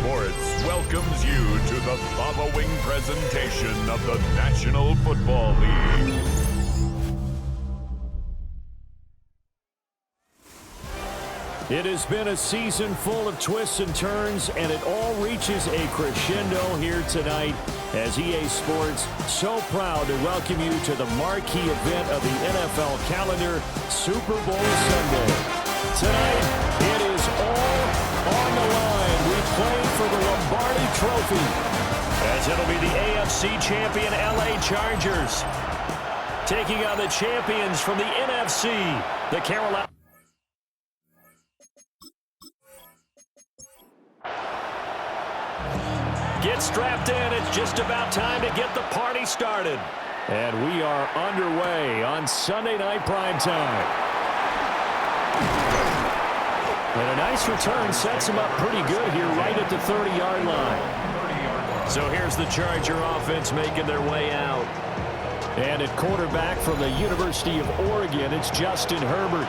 Sports welcomes you to the following presentation of the National Football League. It has been a season full of twists and turns, and it all reaches a crescendo here tonight as EA Sports so proud to welcome you to the marquee event of the NFL calendar, Super Bowl Sunday. Tonight, it is all on the line. We play for the Lombardi Trophy, as it'll be the AFC champion LA Chargers taking on the champions from the NFC, the Carolina. Get strapped in. It's just about time to get the party started. And we are underway on Sunday Night Primetime. And a nice return sets him up pretty good here right at the 30-yard line. So here's the Charger offense making their way out. And at quarterback from the University of Oregon, it's Justin Herbert.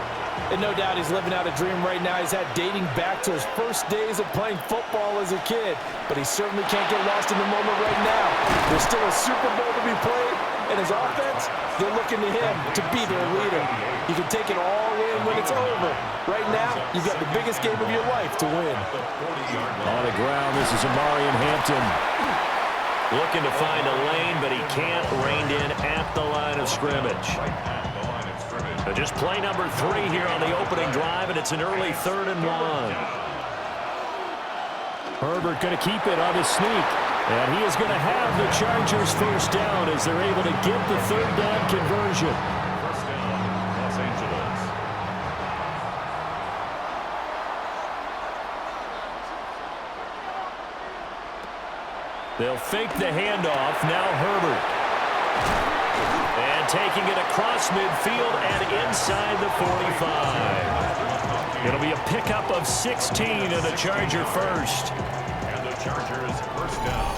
And no doubt he's living out a dream right now. He's had dating back to his first days of playing football as a kid. But he certainly can't get lost in the moment right now. There's still a Super Bowl to be played. And his offense, they're looking to him to be their leader. You can take it all in when it's over. Right now, you've got the biggest game of your life to win. On the ground, this is Amarian Hampton. Looking to find a lane, but he can't rein in at the line of scrimmage. Just play number 3 here on the opening drive, and it's an early 3rd and 1. Herbert going to keep it on his sneak. And he is going to have the Chargers first down as they're able to get the 3rd down conversion. First down, Los Angeles. They'll fake the handoff. Now Herbert. And taking it across midfield and inside the 45. It'll be a pickup of 16 and a Charger first. And the Chargers first down.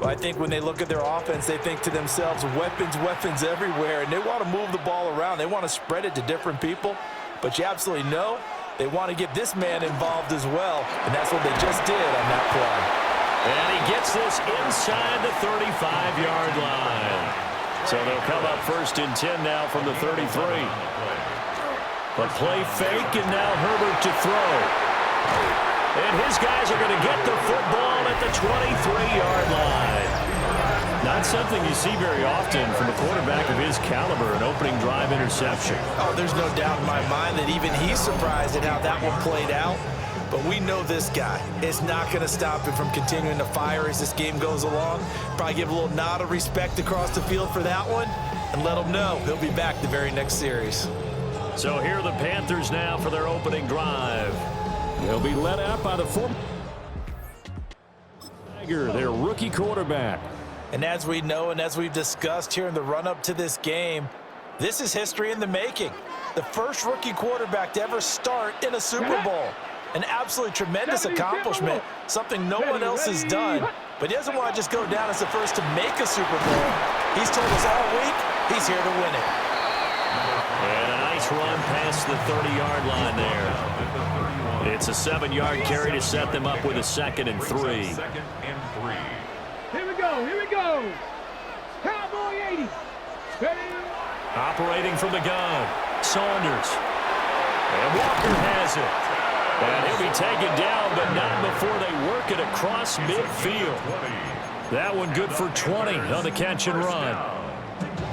Well, I think when they look at their offense, they think to themselves, weapons, weapons everywhere. And they want to move the ball around. They want to spread it to different people. But you absolutely know they want to get this man involved as well, and that's what they just did on that play. And he gets this inside the 35-yard line. So they'll come up first and 10 now from the 33. But play fake, and now Herbert to throw. And his guys are going to get the football at the 23-yard line. Not something you see very often from a quarterback of his caliber, an opening drive interception. Oh, there's no doubt in my mind that even he's surprised at how that one played out. But we know this guy is not going to stop him from continuing to fire as this game goes along. Probably give a little nod of respect across the field for that one and let him know he'll be back the very next series. So here are the Panthers now for their opening drive. They'll be led out by the former Tiger, their rookie quarterback. And as we know and as we've discussed here in the run-up to this game, this is history in the making. The first rookie quarterback to ever start in a Super Bowl. An absolutely tremendous accomplishment, something no one else has done. But he doesn't want to just go down as the first to make a Super Bowl. He's told us all week he's here to win it. And a nice run past the 30-yard line there. It's a 7-yard carry to set them up with a 2nd and 3. Here we go, here we go. Cowboy 80. Ready? Operating from the gun, Saunders. And Walker has it. And he'll be taken down, but not before they work it across midfield. That one good for 20 on the catch and run.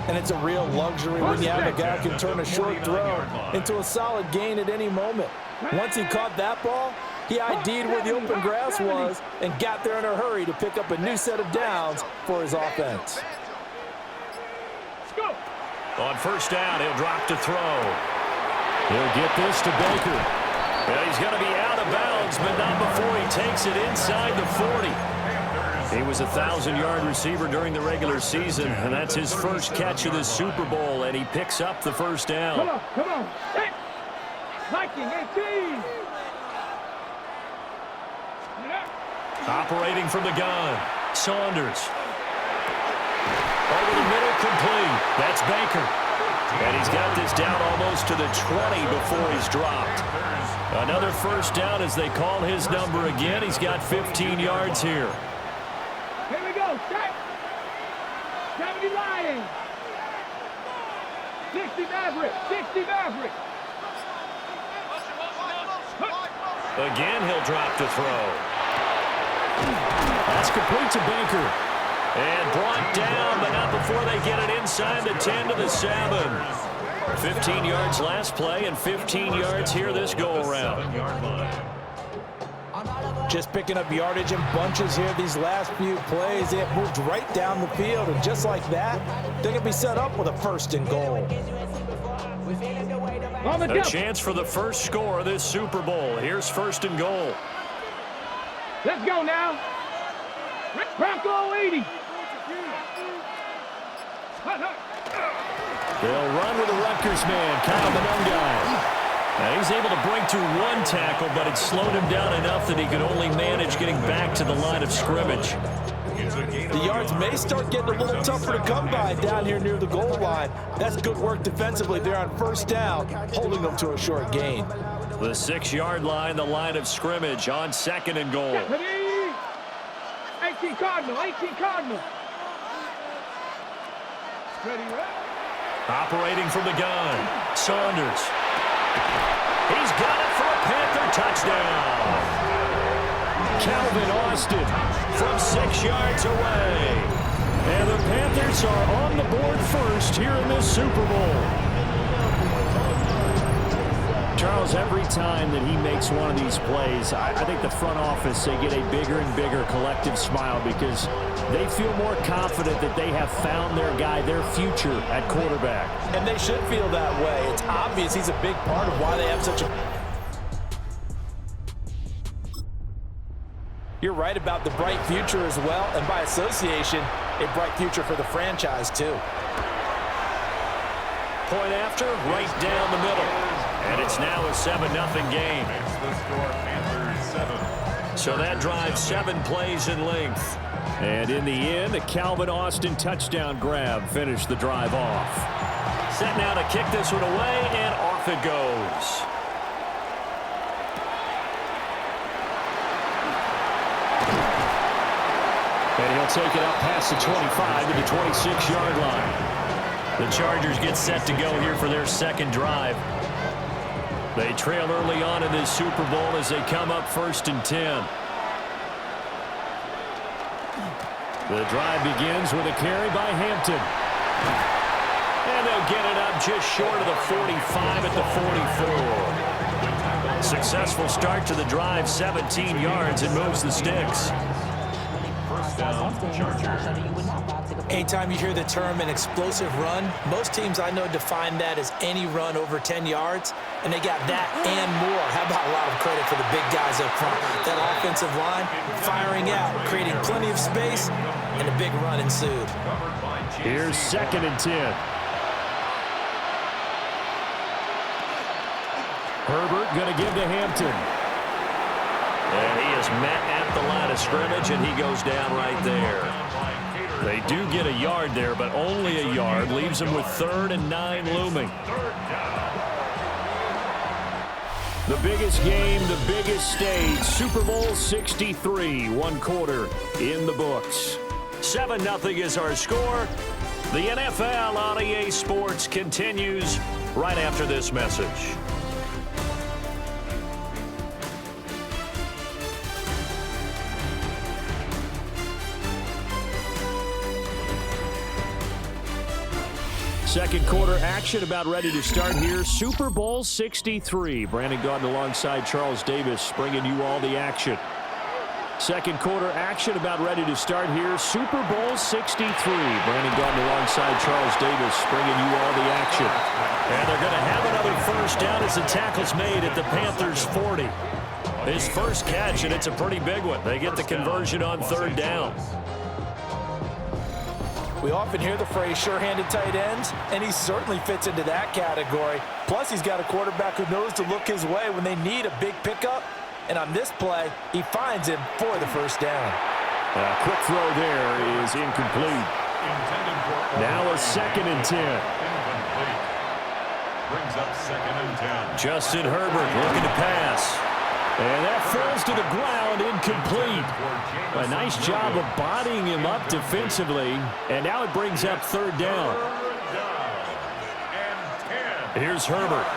And it's a real luxury when you have a guy who can turn a short throw into a solid gain at any moment. Once he caught that ball, he ID'd where the open grass was and got there in a hurry to pick up a new set of downs for his offense. On first down, he'll drop to throw. He'll get this to Baker. Well, he's going to be out of bounds, but not before he takes it inside the 40. He was a 1,000-yard receiver during the regular season, and that's his first catch of the Super Bowl, and he picks up the first down. Come on. Hey. Viking 18. Operating from the gun, Saunders. Over over the middle, complete. That's Baker. And he's got this down almost to the 20 before he's dropped. Another first down as they call his number again. He's got 15 yards here. Here we go. Strike. 70 Lions. 60 Maverick. 60 Maverick. Again, he'll drop to throw. That's complete to Baker. And brought down, but not before they get it inside the 10 to the 7. 15 yards last play and 15 yards here this go-around. Just picking up yardage in bunches here these last few plays. They have moved right down the field, and just like that, they're going to be set up with a 1st and goal. A chance for the first score of this Super Bowl. Here's 1st and goal. Let's go now. Bronco 80. They'll run with the Rutgers man, Kyle Monongai. Now he's able to break through one tackle, but it slowed him down enough that he could only manage getting back to the line of scrimmage. The yards may start getting a little tougher to come by down here near the goal line. That's good work defensively there on 1st down, holding them to a short gain. The 6-yard line, the line of scrimmage on 2nd and goal. 18 Cardinal, 18 Cardinal. Ready, Operating from the gun, Saunders. He's got it for a Panther touchdown. Calvin Austin from 6 yards away. And the Panthers are on the board first here in this Super Bowl. Charles, every time that he makes one of these plays, I think the front office, they get a bigger and bigger collective smile because they feel more confident that they have found their guy, their future at quarterback. And they should feel that way. It's obvious he's a big part of why they have such a... You're right about the bright future as well, and by association, a bright future for the franchise too. Point after, right down the middle. And it's now a 7-0 game. So that drives 7 plays in length. And in the end, a Calvin Austin touchdown grab finished the drive off. Set now to kick this one away, and off it goes. And he'll take it up past the 25 to the 26-yard line. The Chargers get set to go here for their 2nd drive. They trail early on in this Super Bowl as they come up 1st and 10. The drive begins with a carry by Hampton. And they'll get it up just short of the 45 at the 44. Successful start to the drive, 17 yards, and moves the sticks. Anytime you hear the term an explosive run, most teams I know define that as any run over 10 yards, and they got that and more. How about a lot of credit for the big guys up front? That offensive line firing out, creating plenty of space, and a big run ensued. Here's 2nd and 10. Herbert going to give to Hampton. And he is met at the line of scrimmage, and he goes down right there. They do get a yard there, but only a yard. Leaves them with 3rd and 9 looming. The biggest game, the biggest stage, Super Bowl 63, 1 quarter in the books. 7-0 is our score. The NFL on EA Sports continues right after this message. Second quarter action about ready to start here. Super Bowl 63. Brandon Gaudin alongside Charles Davis bringing you all the action. Second quarter action about ready to start here. Super Bowl 63. Brandon Gaudin alongside Charles Davis bringing you all the action. And they're going to have another first down as the tackle's made at the Panthers' 40. His first catch, and it's a pretty big one. They get the conversion on 3rd down. We often hear the phrase sure-handed tight ends, and he certainly fits into that category. Plus, he's got a quarterback who knows to look his way when they need a big pickup. And on this play, he finds him for the first down. A quick throw there is incomplete. Now a 2nd and 10. Incomplete. Brings up 2nd and 10. Justin Herbert looking to pass. And that falls to the ground, incomplete. A nice job of bodying him up defensively. And now it brings up 3rd down. Here's Herbert.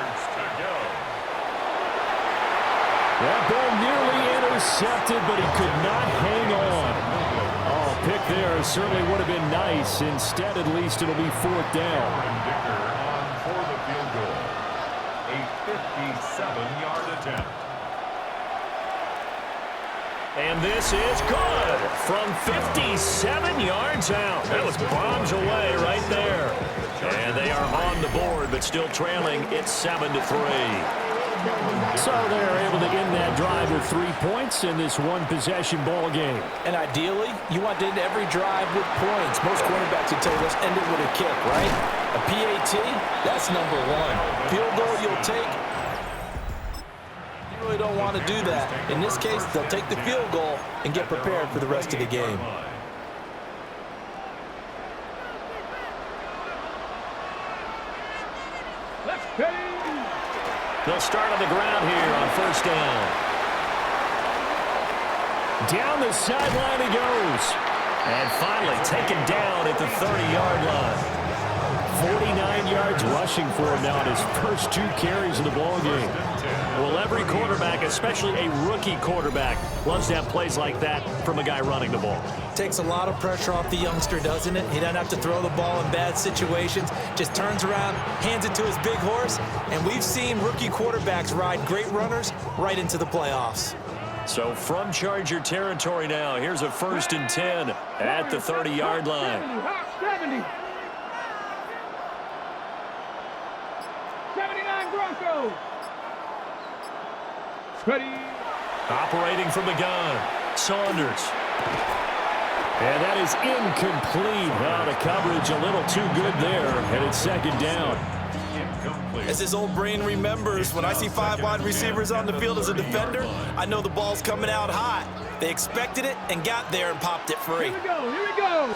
That ball nearly intercepted, but he could not hang on. Oh, pick there certainly would have been nice. Instead, at least it'll be 4th down. For the field goal. A 57-yard attempt. And this is good from 57 yards out. That was bombs away right there. And they are on the board, but still trailing. It's 7-3. So they're able to end that drive with 3 points in this one-possession ball game. And ideally, you want to end every drive with points. Most quarterbacks would tell us end it with a kick, right? A PAT, that's number 1. Field goal you'll take. You really don't want to do that. In this case, they'll take the field goal and get prepared for the rest of the game. Let's go. They'll start on the ground here on 1st down. Down the sideline he goes. And finally taken down at the 30-yard line. 49 yards rushing for him now in his first 2 carries of the ball game. Well, every quarterback, especially a rookie quarterback, loves to have plays like that from a guy running the ball. Takes a lot of pressure off the youngster, doesn't it? He doesn't have to throw the ball in bad situations. Just turns around, hands it to his big horse. And we've seen rookie quarterbacks ride great runners right into the playoffs. So from Charger territory now, here's a 1st and 10 at the 30-yard line. 70. 79 Broncos. Ready. Operating from the gun, Saunders. And that is incomplete. Well, the coverage a little too good there, and it's 2nd down. As his old brain remembers, when I see 5 wide receivers on the field as a defender, I know the ball's coming out hot. They expected it and got there and popped it free. Here we go. Here we go.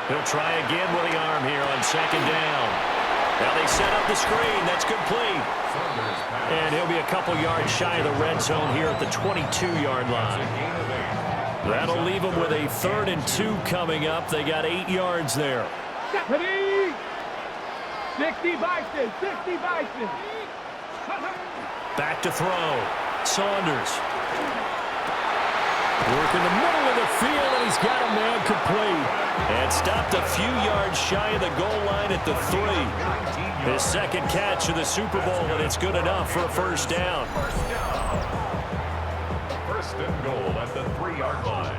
He'll try again with the arm here on 2nd down. Now they set up the screen. That's complete. And he'll be a couple yards shy of the red zone here at the 22-yard line. That'll leave them with a 3rd and 2 coming up. They got 8 yards there. Ready. 60 Bison. 60 Bison. Back to throw. Saunders. Work in the middle of the field, and he's got a man complete. And stopped a few yards shy of the goal line at the 3. His 2nd catch of the Super Bowl, and it's good enough for a 1st down. 1st and goal at the 3-yard line.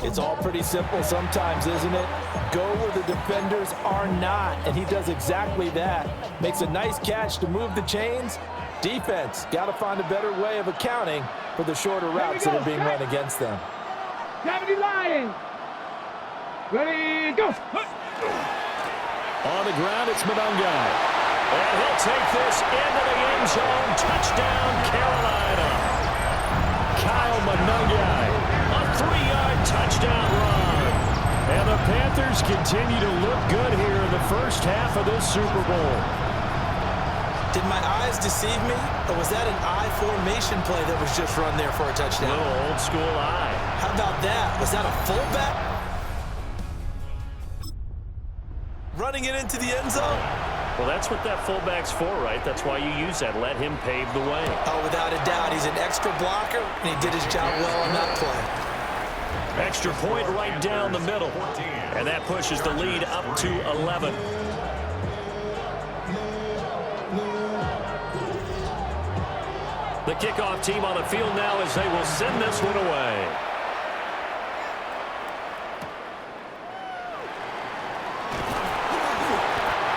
It's all pretty simple sometimes, isn't it? Go where the defenders are not, and he does exactly that. Makes a nice catch to move the chains. Defense got to find a better way of accounting for the shorter routes that are being run against them. 70 Lions. Ready, go. On the ground, it's Monungai. And he'll take this into the end zone. Touchdown, Carolina. Kyle Monungai. A 3-yard touchdown run. And the Panthers continue to look good here in the first half of this Super Bowl. Did my eyes deceive me, or was that an I formation play that was just run there for a touchdown? Little old school I. How about that? Was that a fullback? Running it into the end zone? Well, that's what that fullback's for, right? That's why you use that. Let him pave the way. Oh, without a doubt. He's an extra blocker, and he did his job well on that play. Extra point right down the middle. And that pushes the lead up to 11. The kickoff team on the field now as they will send this one away.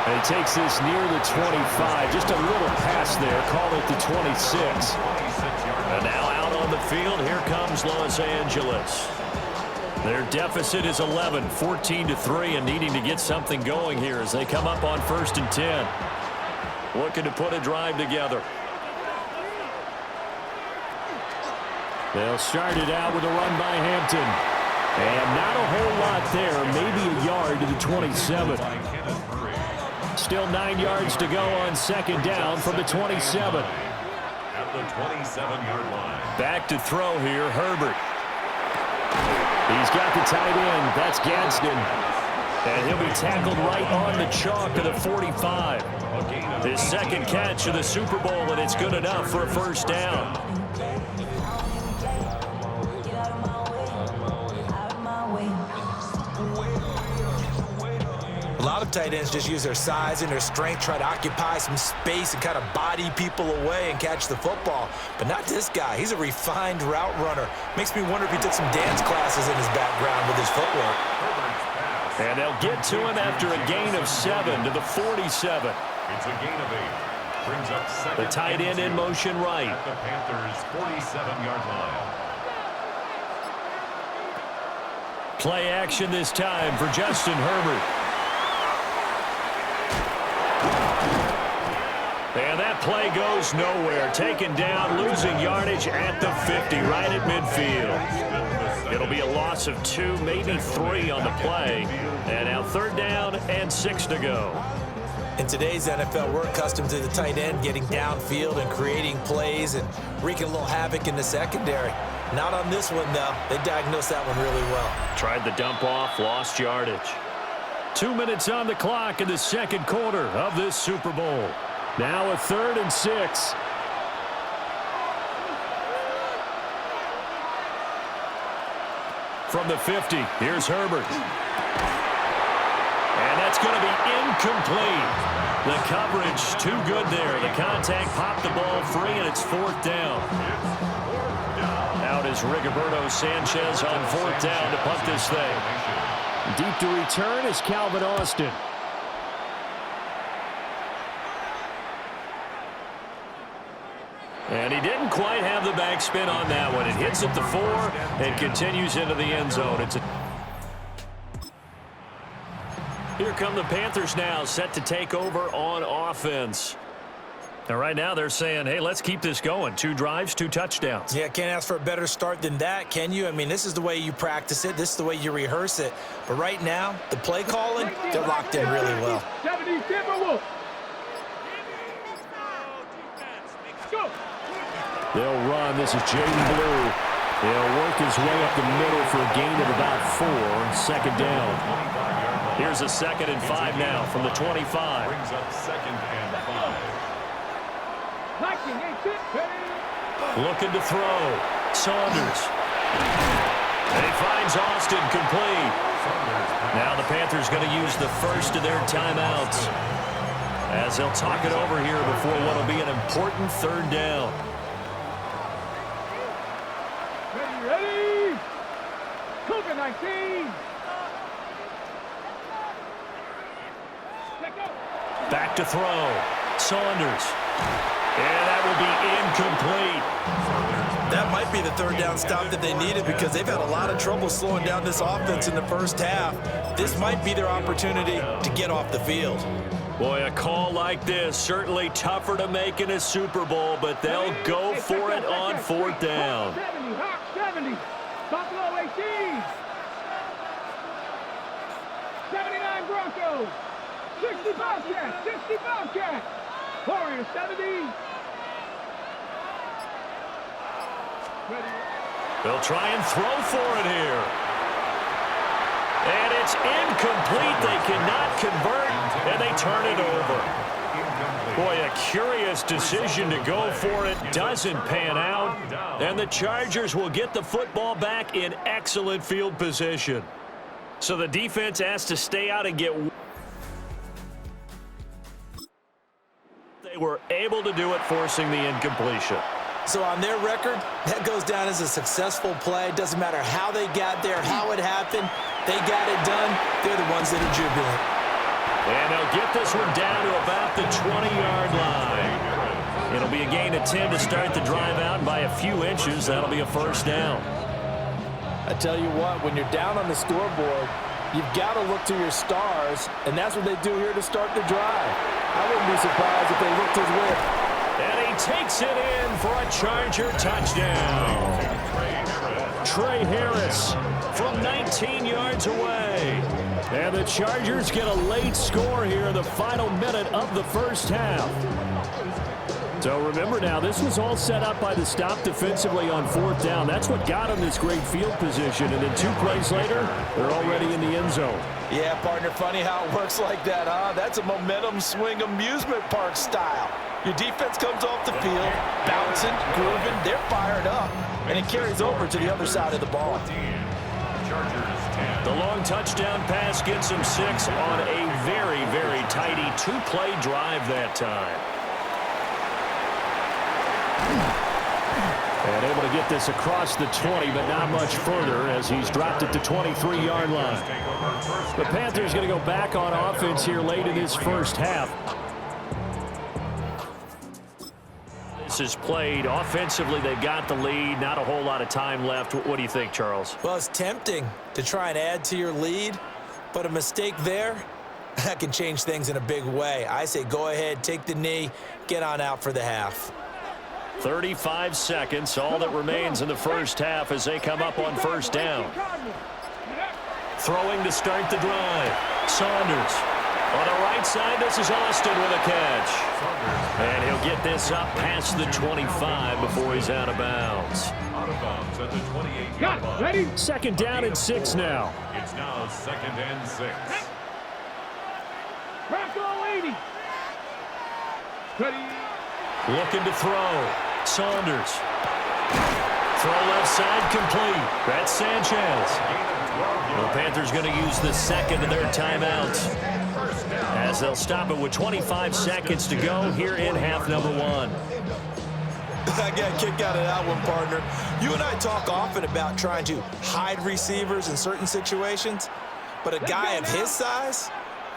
And he takes this near the 25. Just a little pass there. Call it the 26. And now out on the field, here comes Los Angeles. Their deficit is 11, 14-3, and needing to get something going here as they come up on 1st and 10. Looking to put a drive together. They'll start it out with a run by Hampton. And not a whole lot there, maybe a yard to the 27. Still 9 yards to go on second down from the 27. At the 27-yard line. Back to throw here, Herbert. He's got the tight end. That's Gadsden. And he'll be tackled right on the chalk to the 45. His second catch of the Super Bowl, and it's good enough for a first down. A lot of tight ends just use their size and their strength, try to occupy some space and kind of body people away and catch the football. But not this guy. He's a refined route runner. Makes me wonder if he took some dance classes in his background with his footwork. And they'll get to him after a gain of 7 to the 47. It's a gain of 8. Brings up second. The tight end in motion right. At the Panthers' 47-yard line. Play action this time for Justin Herbert. And that play goes nowhere. Taken down, losing yardage at the 50, right at midfield. It'll be a loss of 2, maybe 3 on the play. And now third down and 6 to go. In today's NFL, we're accustomed to the tight end getting downfield and creating plays and wreaking a little havoc in the secondary. Not on this one, though. They diagnosed that one really well. Tried the dump off, lost yardage. 2 minutes on the clock in the second quarter of this Super Bowl. Now a 3rd and 6. From the 50, here's Herbert. And that's going to be incomplete. The coverage too good there. The contact popped the ball free, and it's 4th down. Out is Rigoberto Sanchez on 4th down to punt this thing. Deep to return is Calvin Austin. And he didn't quite have the backspin on that one. It hits at the 4 and continues into the end zone. Here come the Panthers now, set to take over on offense. And right now they're saying, hey, let's keep this going. 2 drives, 2 touchdowns. Yeah, can't ask for a better start than that, can you? I mean, this is the way you practice it. This is the way you rehearse it. But right now, the play calling, they're locked in really well. 70 Timberwolves. Go. They'll run. This is Jaden Blue. He'll work his way up the middle for a gain of about 4. Second down. Here's a 2nd and 5 now from the 25. Brings up 2nd and 5. Looking to throw. Saunders. And he finds Austin complete. Now the Panthers going to use the first of their timeouts as they'll talk it over here before what will be an important 3rd down. Ready? Cougar 19. Back to throw. Saunders. And that will be incomplete. That might be the 3rd down stop that they needed because they've had a lot of trouble slowing down this offense in the first half. This might be their opportunity to get off the field. Boy, a call like this, certainly tougher to make in a Super Bowl, but they'll go for it on 4th down. 70, Hawk 70. Buffalo 18. 79 Broncos. 60 Bobcats. 60 Bobcats. Warriors 70. They'll try and throw for it here. And it's incomplete. They cannot convert, and they turn it over. Boy, a curious decision to go for it. Doesn't pan out. And the Chargers will get the football back in excellent field position. So the defense has to stay out and get... They were able to do it, forcing the incompletion. So on their record, that goes down as a successful play. Doesn't matter how they got there, how it happened. They got it done. They're the ones that are jubilant. And they'll get this one down to about the 20-yard line. It'll be a gain of 10 to start the drive out, and by a few inches, that'll be a first down. I tell you what, when you're down on the scoreboard, you've got to look to your stars, and that's what they do here to start the drive. I wouldn't be surprised if they looked his way. And he takes it in for a Charger touchdown. Trey Harris from 19 yards away. And the Chargers get a late score here in the final minute of the first half. So remember now, this was all set up by the stop defensively on 4th down. That's what got them this great field position. And then 2 plays later, they're already in the end zone. Yeah, partner, funny how it works like that, huh? That's a momentum swing amusement park style. Your defense comes off the field, bouncing, grooving, they're fired up, and it carries over to the other side of the ball. The long touchdown pass gets him 6 on a very, very tidy 2-play drive that time. And able to get this across the 20, but not much further as he's dropped it to 23-yard line. The Panthers going to go back on offense here late in this first half. This is played offensively. They've got the lead. Not a whole lot of time left. What do you think, Charles? Well, it's tempting to try and add to your lead, but a mistake there, that can change things in a big way. I say go ahead, take the knee, get on out for the half. 35 seconds, all that remains in the first half as they come up on 1st down. Throwing to start the drive. Saunders. On the right side, this is Austin with a catch. And he'll get this up past the 25 before he's out of bounds. At the 28-yard line. Ready? 2nd down and 6 now. It's now 2nd and 6. Crack all 80. Ready? Looking to throw. Saunders. Throw left side complete. That's Sanchez. The Panthers going to use the 2nd of their timeouts as they'll stop it with 25 seconds to go here in half number 1. I got a kick out of that one, partner. You and I talk often about trying to hide receivers in certain situations, but a guy of his size,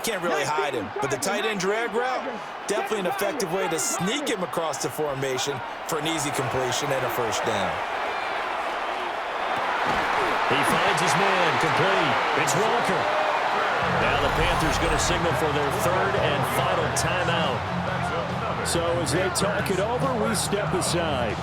can't really hide him. But the tight end drag route, definitely an effective way to sneak him across the formation for an easy completion and a 1st down. He finds his man, complete. It's Walker. Now the Panthers going to signal for their 3rd and final timeout. So as they talk it over, we step aside.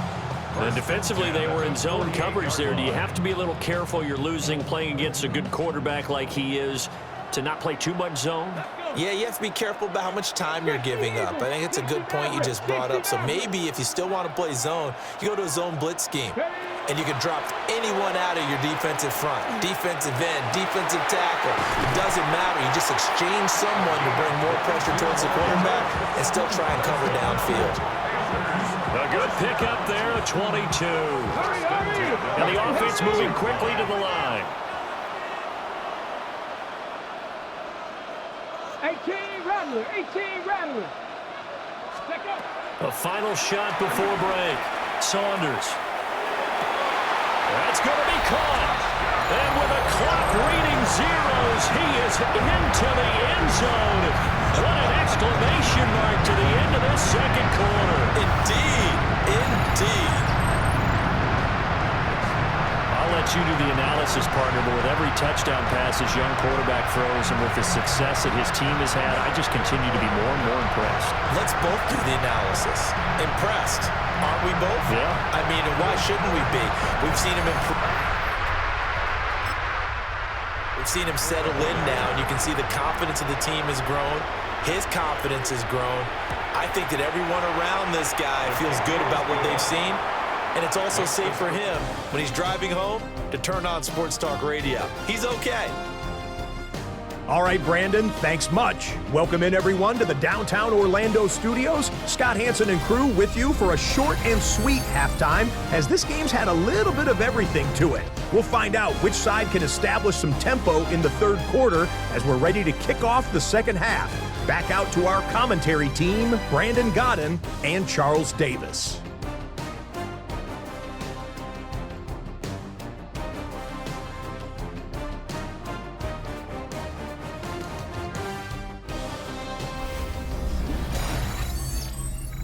And defensively, they were in zone coverage there. Do you have to be a little careful? You're losing, playing against a good quarterback like he is, to not play too much zone? Yeah, you have to be careful about how much time you're giving up. I think it's a good point you just brought up. So maybe if you still want to play zone, you go to a zone blitz scheme. And you can drop anyone out of your defensive front. Defensive end, defensive tackle. It doesn't matter. You just exchange someone to bring more pressure towards the quarterback and still try and cover downfield. A good pickup there, 22. And the offense moving quickly to the line. 18 Rattler, 18 Rattler. Check up. A final shot before break. Saunders. That's going to be caught. And with the clock reading zeros, he is into the end zone. What an exclamation mark to the end of this 2nd quarter. Indeed, indeed. I'll let you do the analysis, partner, but with every touchdown pass his young quarterback throws and with the success that his team has had, I just continue to be more and more impressed. Let's both do the analysis. Impressed, aren't we both? Yeah. I mean, and why shouldn't we be? We've seen him improve. We've seen him settle in now, and you can see the confidence of the team has grown. His confidence has grown. I think that everyone around this guy feels good about what they've seen. And it's also safe for him when he's driving home to turn on Sports Talk Radio. He's okay. All right, Brandon, thanks much. Welcome in, everyone, to the downtown Orlando studios. Scott Hansen and crew with you for a short and sweet halftime, as this game's had a little bit of everything to it. We'll find out which side can establish some tempo in the 3rd quarter as we're ready to kick off the 2nd half. Back out to our commentary team, Brandon Godden and Charles Davis.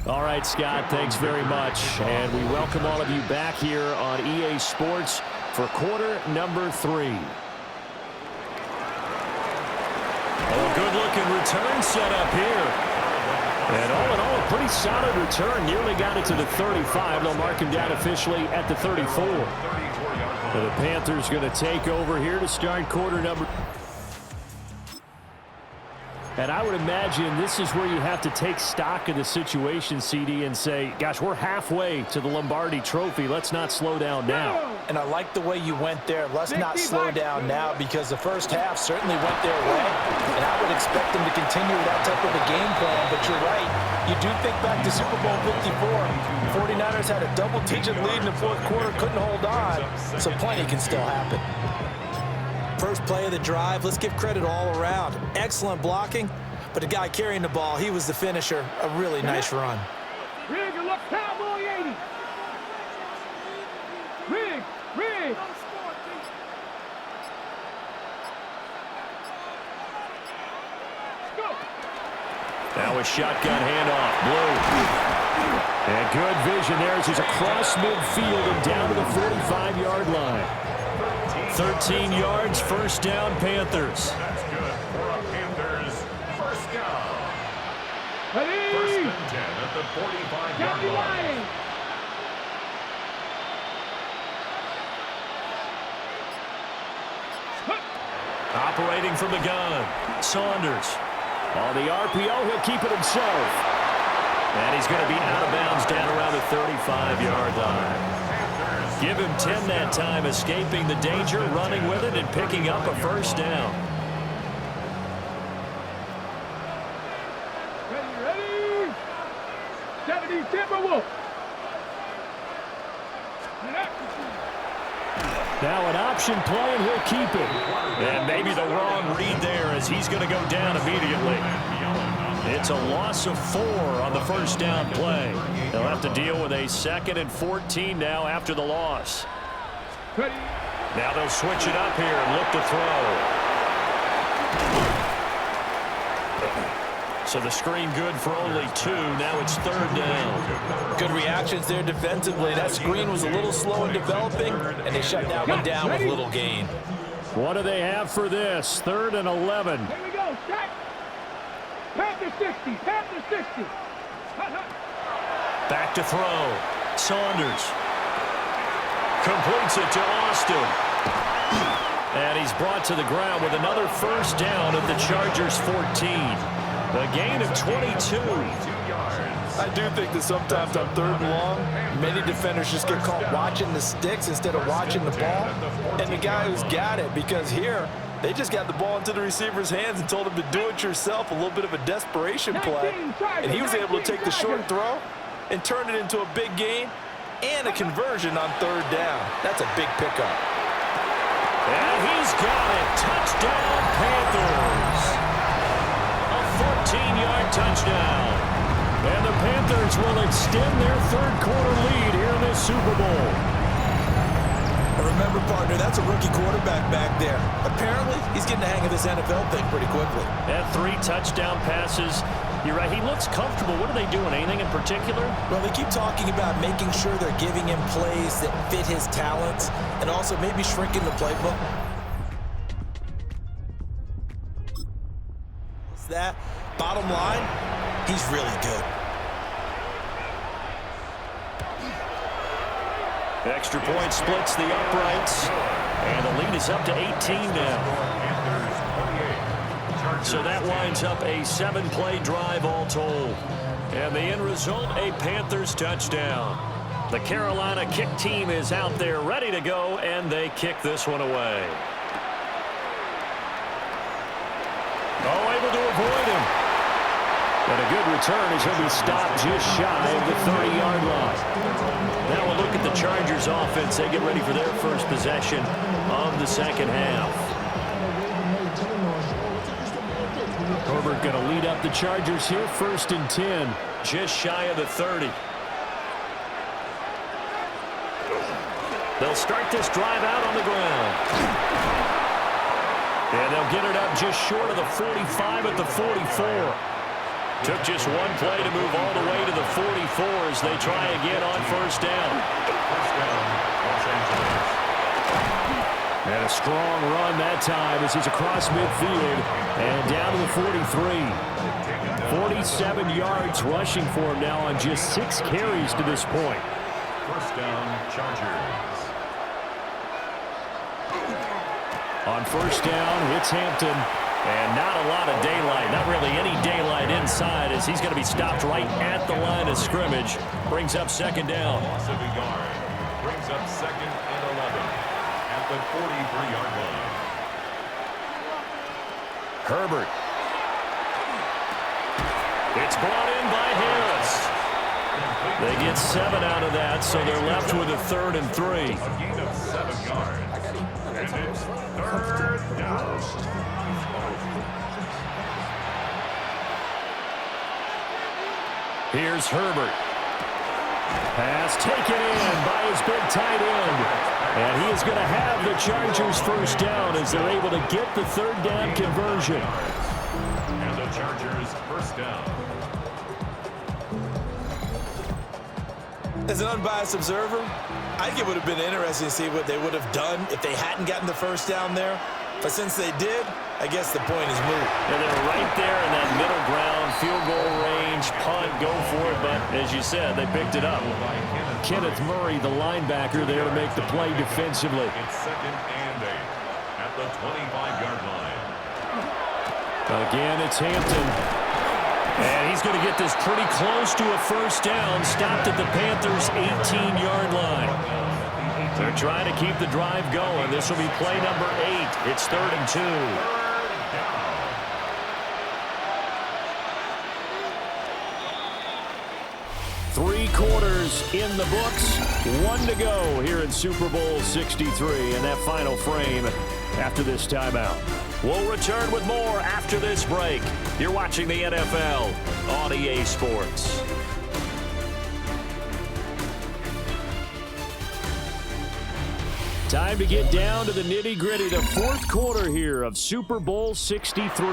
All right, Scott, thanks very much. And we welcome all of you back here on EA Sports for quarter number 3. Oh, good-looking return set up here. And all in all, a pretty solid return. Nearly got it to the 35. They'll mark him down officially at the 34. And the Panthers going to take over here to start quarter number. And I would imagine this is where you have to take stock of the situation, CD, and say, gosh, we're halfway to the Lombardi Trophy. Let's not slow down now. And I like the way you went there. Let's not slow down now, because the first half certainly went their way. And I would expect them to continue that type of a game plan. But you're right. You do think back to Super Bowl 54. 49ers had a double-digit lead in the fourth quarter, couldn't hold on. So plenty can still happen. First play of the drive, let's give credit all around. Excellent blocking, but the guy carrying the ball, he was the finisher. A really nice run. Rig, look, cowboy 80. Rig. Go. Now a shotgun handoff, Blue. And good vision there as he's across midfield and down to the 45-yard line. 13 yards, first down, Panthers. That's good for a Panthers first down. Ready? First and 10 at the 45-yard line. Operating from the gun, Saunders. On the RPO, he'll keep it himself. And he's going to be out of bounds down around the 35-yard line. Give him 10 that time, escaping the danger, running with it, and picking up a first down. Ready? 70 Timberwolves. Now an option play, and he'll keep it. And maybe the wrong read there as he's going to go down immediately. It's a loss of 4 on the first down play. They'll have to deal with a 2nd and 14 now after the loss. Now they'll switch it up here and look to throw. So the screen good for only 2. Now it's 3rd down. Good reactions there defensively. That screen was a little slow in developing, and they shut that one down with little gain. What do they have for this? 3rd and 11. Here we go, set. Panther 60, Panther 60. Back to throw. Saunders. Completes it to Austin. And he's brought to the ground with another first down at the Chargers 14. A gain of 22. I do think that sometimes on 3rd and long, many defenders just get caught watching the sticks instead of watching the ball. And the guy who's got it, because here, they just got the ball into the receiver's hands and told him to do it yourself, a little bit of a desperation play. And he was able to take the short throw and turn it into a big gain and a conversion on 3rd down. That's a big pickup. And he's got it. Touchdown, Panthers. A 14-yard touchdown. And the Panthers will extend their 3rd quarter lead here in this Super Bowl. Remember, partner, that's a rookie quarterback back there. Apparently, he's getting the hang of this NFL thing pretty quickly. And 3 touchdown passes. You're right, he looks comfortable. What are they doing? Anything in particular? Well, they keep talking about making sure they're giving him plays that fit his talents and also maybe shrinking the playbook. That bottom line, he's really good. Extra point splits the uprights, and the lead is up to 18 now. So that winds up a 7-play drive all told. And the end result, a Panthers touchdown. The Carolina kick team is out there ready to go, and they kick this one away. Oh, able to avoid him. And a good return as he'll be stopped just shy of the 30-yard line. Now we'll look at the Chargers offense. They get ready for their first possession of the second half. Herbert going to lead up the Chargers here, 1st and 10, just shy of the 30. They'll start this drive out on the ground. And they'll get it up just short of the 45 at the 44. Took just one play to move all the way to the 44 as they try again on first down. And a strong run that time as he's across midfield and down to the 43. 47 yards rushing for him now on just 6 carries to this point. First down, Chargers. On first down, it's Hampton. And not a lot of daylight, not really any daylight inside, as he's going to be stopped right at the line of scrimmage. Brings up second down. Loss of a yard. Brings up second and 11 at the 43-yard line. Herbert. It's brought in by Harris. They get 7 out of that, so they're left with a 3rd and 3. A gain of 7 yards. And it's 3rd down. Here's Herbert. Pass taken in by his big tight end. And he is going to have the Chargers first down as they're able to get the 3rd down conversion. And the Chargers first down. As an unbiased observer, I think it would have been interesting to see what they would have done if they hadn't gotten the first down there. But since they did, I guess the point is moot. And they're right there in that middle ground, field goal range, punt, go for it. But as you said, they picked it up. Kenneth Murray, the linebacker, there to make the play defensively. It's 2nd and 8 at the 25-yard line. Again, it's Hampton. And he's going to get this pretty close to a first down, stopped at the Panthers' 18-yard line. They're trying to keep the drive going. This will be play number 8. It's 3rd and 2. 3 quarters in the books. 1 to go here in Super Bowl 63 in that final frame after this timeout. We'll return with more after this break. You're watching the NFL on EA Sports. Time to get down to the nitty-gritty, the 4th quarter here of Super Bowl 63.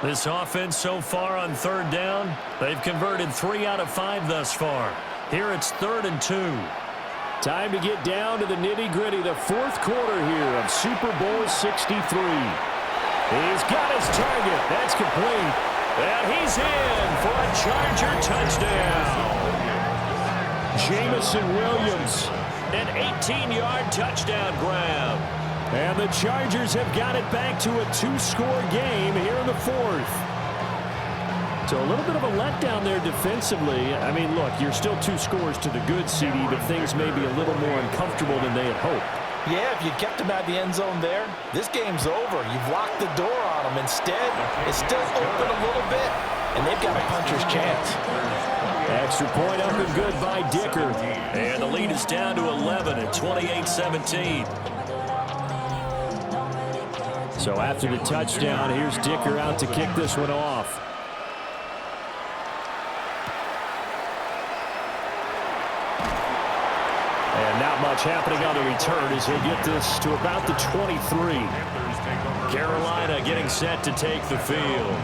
This offense so far on 3rd down, they've converted 3 out of 5 thus far. Here it's 3rd and 2. Time to get down to the nitty-gritty, the 4th quarter here of Super Bowl 63. He's got his target. That's complete. And he's in for a Charger touchdown. Jamison Williams. An 18-yard touchdown grab. And the Chargers have got it back to a 2-score game here in the 4th. So a little bit of a letdown there defensively. I mean, look, you're still 2 scores to the good, CD, but things may be a little more uncomfortable than they had hoped. Yeah, if you kept him at the end zone there, this game's over. You've locked the door on him. Instead, it's still open a little bit, and they've got a puncher's chance. Extra point up and good by Dicker. And the lead is down to 11 at 28-17. So after the touchdown, here's Dicker out to kick this one off. And not much happening on the return as they get this to about the 23. Carolina getting set to take the field.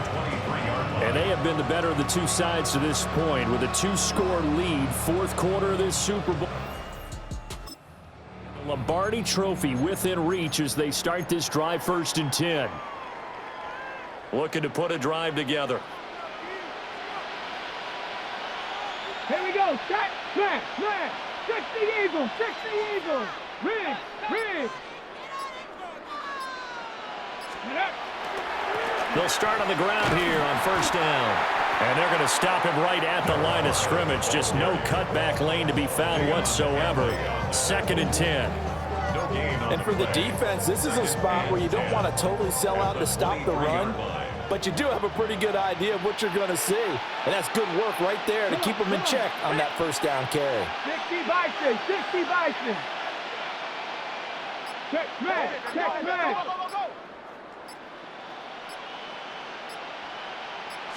And they have been the better of the 2 sides to this point with a 2-score lead, 4th quarter of this Super Bowl. The Lombardi Trophy within reach as they start this drive 1st and 10. Looking to put a drive together. Here we go. Set, smash, smash. 60 Eagles, 60 Eagles. Ridge, ridge. Get up. They'll start on the ground here on 1st down. And they're going to stop him right at the line of scrimmage. Just no cutback lane to be found whatsoever. 2nd and 10. And for the defense, this is a spot where you don't want to totally sell out to stop the run, but you do have a pretty good idea of what you're going to see. And that's good work right there to keep them in check on that 1st down carry. 60 Bison, 60 Bison. Check smash, check smash.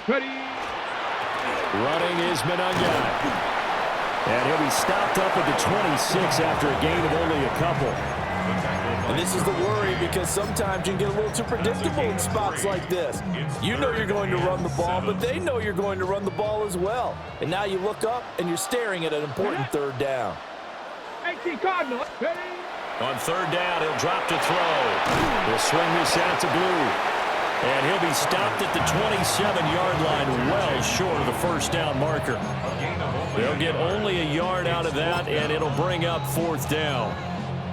Ready. Running is Monangai. And he'll be stopped up at the 26 after a gain of only a couple. And this is the worry because sometimes you can get a little too predictable in spots like this. You know you're going to run the ball, but they know you're going to run the ball as well. And now you look up and you're staring at an important 3rd down. 18 Cardinal. Ready. On 3rd down, he'll drop to throw. He'll swing this out to Blue. And he'll be stopped at the 27-yard line, well short of the 1st down marker. They'll get only a yard out of that, and it'll bring up 4th down.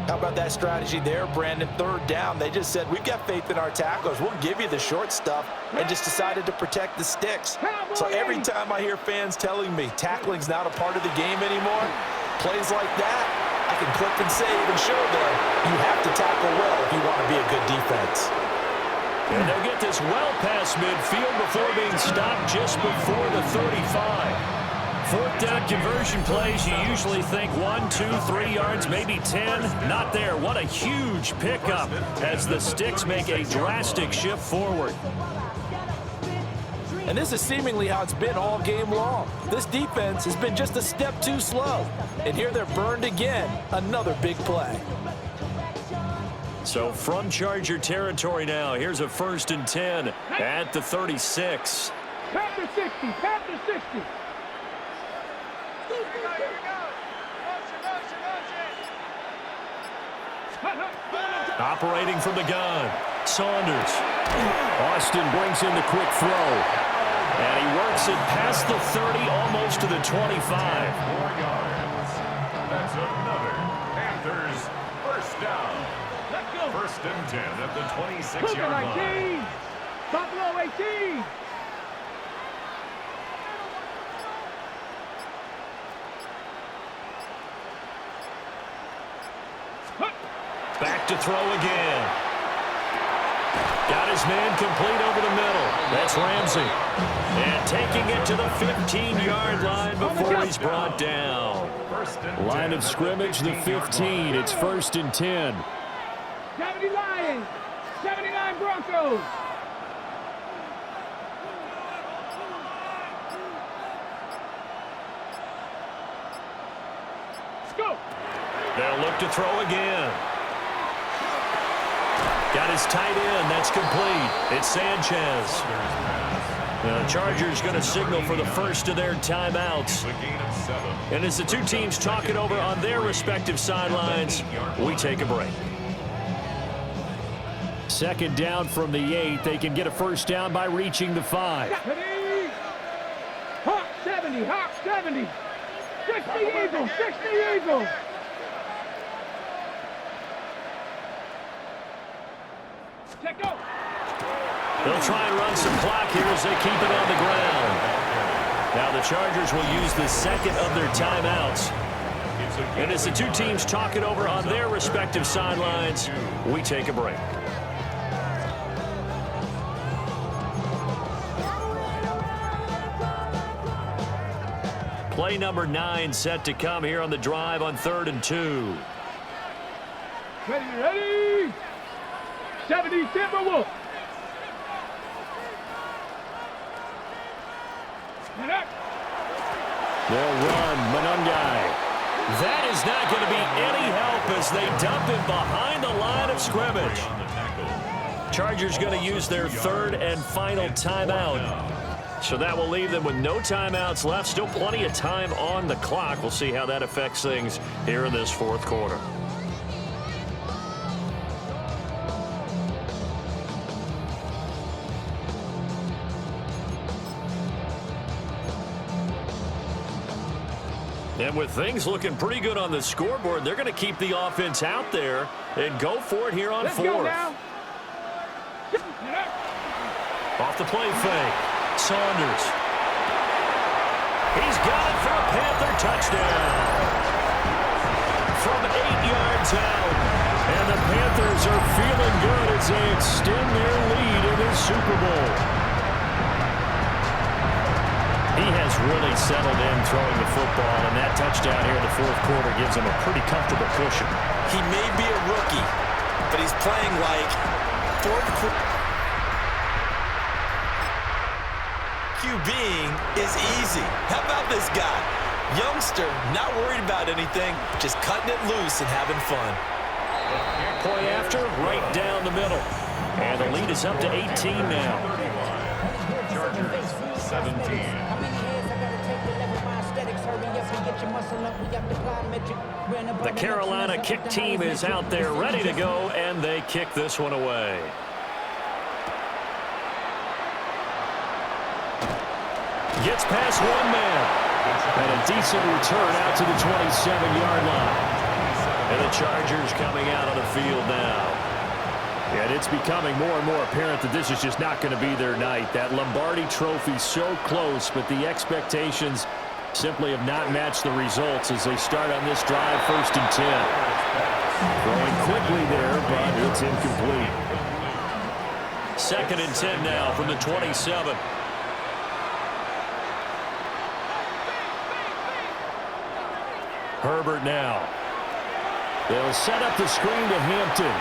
How about that strategy there, Brandon? Third down, they just said, we've got faith in our tacklers. We'll give you the short stuff, and just decided to protect the sticks. So every time I hear fans telling me tackling's not a part of the game anymore, plays like that, I can clip and save and show them you have to tackle well if you want to be a good defense. And they'll get this well past midfield before being stopped just before the 35. Fourth down conversion plays, you usually think 1, 2, 3 yards, maybe 10. Not there. What a huge pickup as the sticks make a drastic shift forward. And this is seemingly how it's been all game long. This defense has been just a step too slow. And here they're burned again. Another big play. So from Charger territory now, here's a 1st and 10 at the 36. Panther 60, Panther 60. Operating from the gun, Saunders. Austin brings in the quick throw. And he works it past the 30, almost to the 25. 4 yards. That's another Panthers first down. Let's go. 1st and 10 at the 26-yard line. 19. Buffalo 18. Back to throw again. Got his man complete over the middle. That's Ramsey. And taking it to the 15-yard line before he's brought down. Line of scrimmage, the 15. It's 1st and 10. 70 Lions, 79 Broncos. Let's go. They'll look to throw again. Got his tight end. That's complete. It's Sanchez. The Chargers going to signal for the first of their timeouts. And as the two teams talk it over on their respective sidelines, we take a break. 2nd down from the 8. They can get a 1st down by reaching the 5. Hawk 70, Hawk 70. 60 Eagles, 60 Eagles. Check go. They'll try and run some clock here as they keep it on the ground. Now the Chargers will use the 2nd of their timeouts. And as the two teams talk it over on their respective sidelines, we take a break. Play number 9 set to come here on the drive on 3rd and 2. Ready. 70 Timberwolves. They'll run Monungai. That is not going to be any help as they dump him behind the line of scrimmage. Chargers going to use their 3rd and final timeout. So that will leave them with no timeouts left. Still plenty of time on the clock. We'll see how that affects things here in this 4th quarter. And with things looking pretty good on the scoreboard, they're going to keep the offense out there and go for it here on 4th. Off the play fake. Saunders. He's got it for a Panther touchdown. From 8 yards out. And the Panthers are feeling good as they extend their lead in this Super Bowl. He has really settled in throwing the football, and that touchdown here in the 4th quarter gives him a pretty comfortable cushion. He may be a rookie, but he's playing like 4th quarter. QBing is easy. How about this guy? Youngster, not worried about anything, just cutting it loose and having fun. Point after, right down the middle. And the lead is up to 18 now. Chargers 17. The Carolina kick team is out there ready to go, and they kick this one away. Gets past one man. And a decent return out to the 27-yard line. And the Chargers coming out on the field now. And it's becoming more and more apparent that this is just not going to be their night. That Lombardi trophy so close, but the expectations simply have not matched the results as they start on this drive, 1st and 10. Throwing quickly there, but it's incomplete. 2nd and 10 now from the 27. Herbert now. They'll set up the screen to Hampton.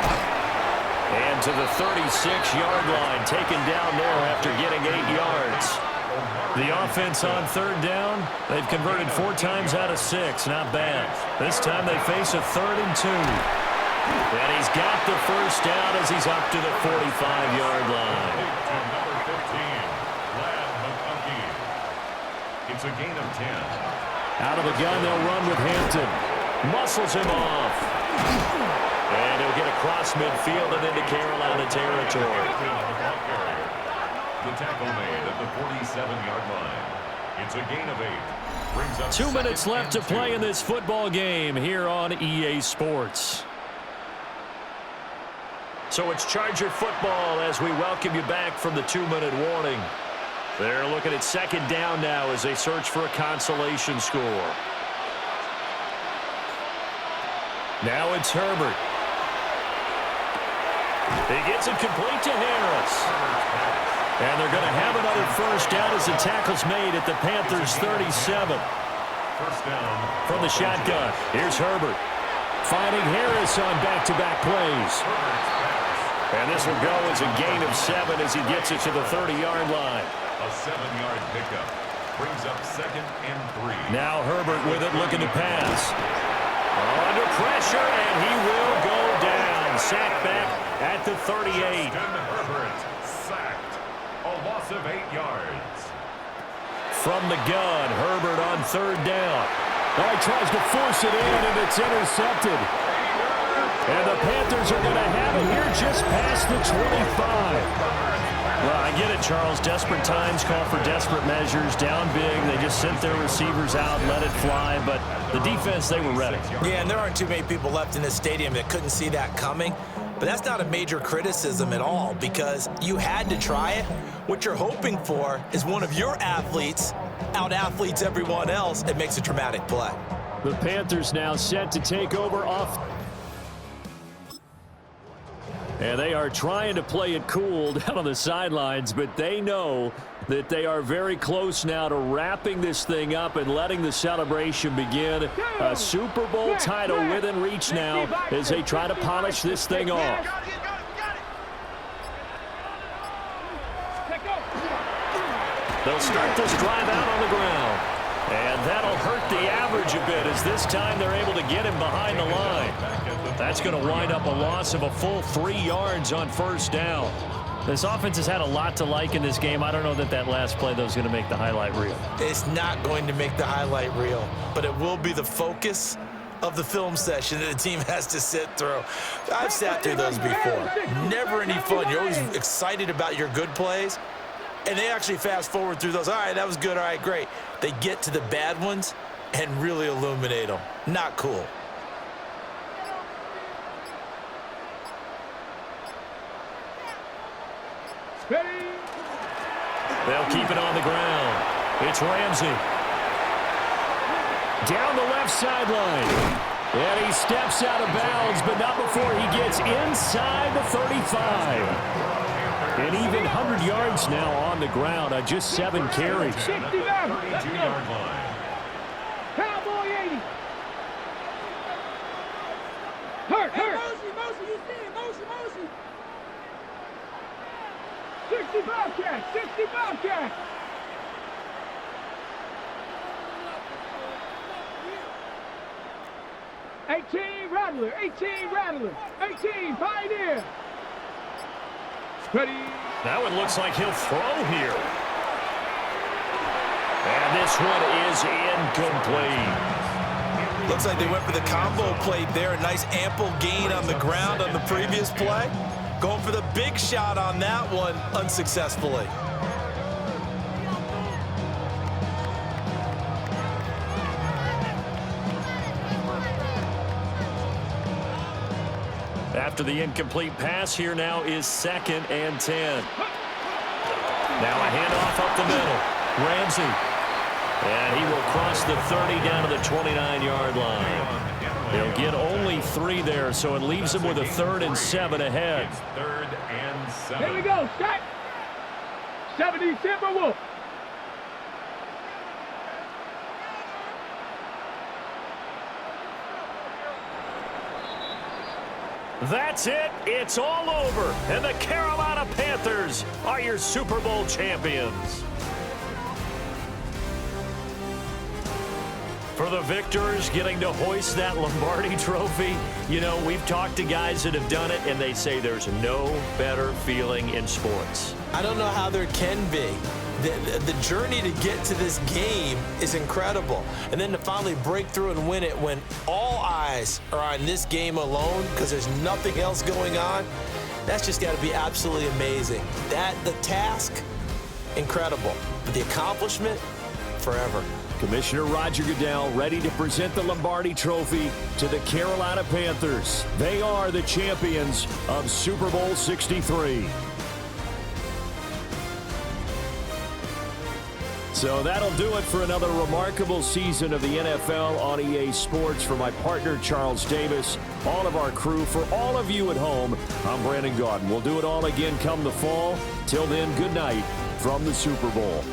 And to the 36-yard line, taken down there after getting 8 yards. The offense on 3rd down, they've converted 4 times out of 6. Not bad. This time they face a 3rd and 2. And he's got the 1st down as he's up to the 45-yard line. Number 15, it's a gain of 10. Out of the gun, they'll run with Hampton. Muscles him off. And he'll get across midfield and into Carolina territory. The tackle made at the 47-yard line. It's a gain of 8. Brings up 2 minutes left to play in this football game here on EA Sports. So it's Charger football as we welcome you back from the 2-minute warning. They're looking at 2nd down now as they search for a consolation score. Now it's Herbert. He gets it complete to Harris. And they're going to have another 1st down as the tackle's made at the Panthers' 37. 1st down. From the shotgun, here's Herbert. Finding Harris on back-to-back plays. And this will go as a gain of 7 as he gets it to the 30-yard line. A 7-yard pickup. Brings up 2nd and 3. Now Herbert with it, looking to pass. Under pressure, and he will go down. Sacked back at the 38. Herbert sacked. A loss of 8 yards. From the gun, Herbert on 3rd down. Oh, he tries to force it in, and it's intercepted. And the Panthers are going to have it here just past the 25. Well, I get it, Charles. Desperate times call for desperate measures. Down big, they just sent their receivers out, let it fly. But the defense, they were ready. Yeah, and there aren't too many people left in this stadium that couldn't see that coming. But that's not a major criticism at all because you had to try it. What you're hoping for is one of your athletes out-athletes everyone else and makes a dramatic play. The Panthers now set to take over off. And they are trying to play it cool down on the sidelines, but they know that they are very close now to wrapping this thing up and letting the celebration begin. A Super Bowl title within reach now as they try to polish this thing off. They'll start this drive out on the ground. And that'll hurt the average a bit as this time they're able to get him behind the line. That's going to wind up a loss of a full 3 yards on 1st down. This offense has had a lot to like in this game. I don't know that that last play, though, is going to make the highlight reel. It's not going to make the highlight reel, but it will be the focus of the film session that the team has to sit through. I've sat through those before. Never any fun. You're always excited about your good plays, and they actually fast forward through those. All right, that was good. All right, great. They get to the bad ones and really illuminate them. Not cool. They'll keep it on the ground. It's Ramsey. Down the left sideline. And he steps out of bounds, but not before he gets inside the 35. An even 100 yards now on the ground on just 7 carries. 32-yard line. Cowboy 80. Hurt. Motion, you see it. Motion. 60 Bobcat. 18 Rattler. 18 Pioneer. Ready. Now it looks like he'll throw here. And this one is incomplete. Looks like they went for the combo play there. A nice ample gain on the ground on the previous play. Going for the big shot on that one unsuccessfully. After the incomplete pass, here now is 2nd and 10. Now a handoff up the middle. Ramsey. And he will cross the 30 down to the 29-yard line. He'll get only 3 there, so it leaves him with a 3rd and 7 ahead. Here we go. Shot. 70 Timberwolves. That's it. It's all over. And the Carolina Panthers are your Super Bowl champions. For the victors, getting to hoist that Lombardi trophy, you know, we've talked to guys that have done it, and they say there's no better feeling in sports. I don't know how there can be. The journey to get to this game is incredible. And then to finally break through and win it when all eyes are on this game alone because there's nothing else going on, that's just got to be absolutely amazing. The task, incredible. But the accomplishment, forever. Commissioner Roger Goodell ready to present the Lombardi Trophy to the Carolina Panthers. They are the champions of Super Bowl 63. So that'll do it for another remarkable season of the NFL on EA Sports. For my partner, Charles Davis, all of our crew, for all of you at home, I'm Brandon Gaudin. We'll do it all again come the fall. Till then, good night from the Super Bowl.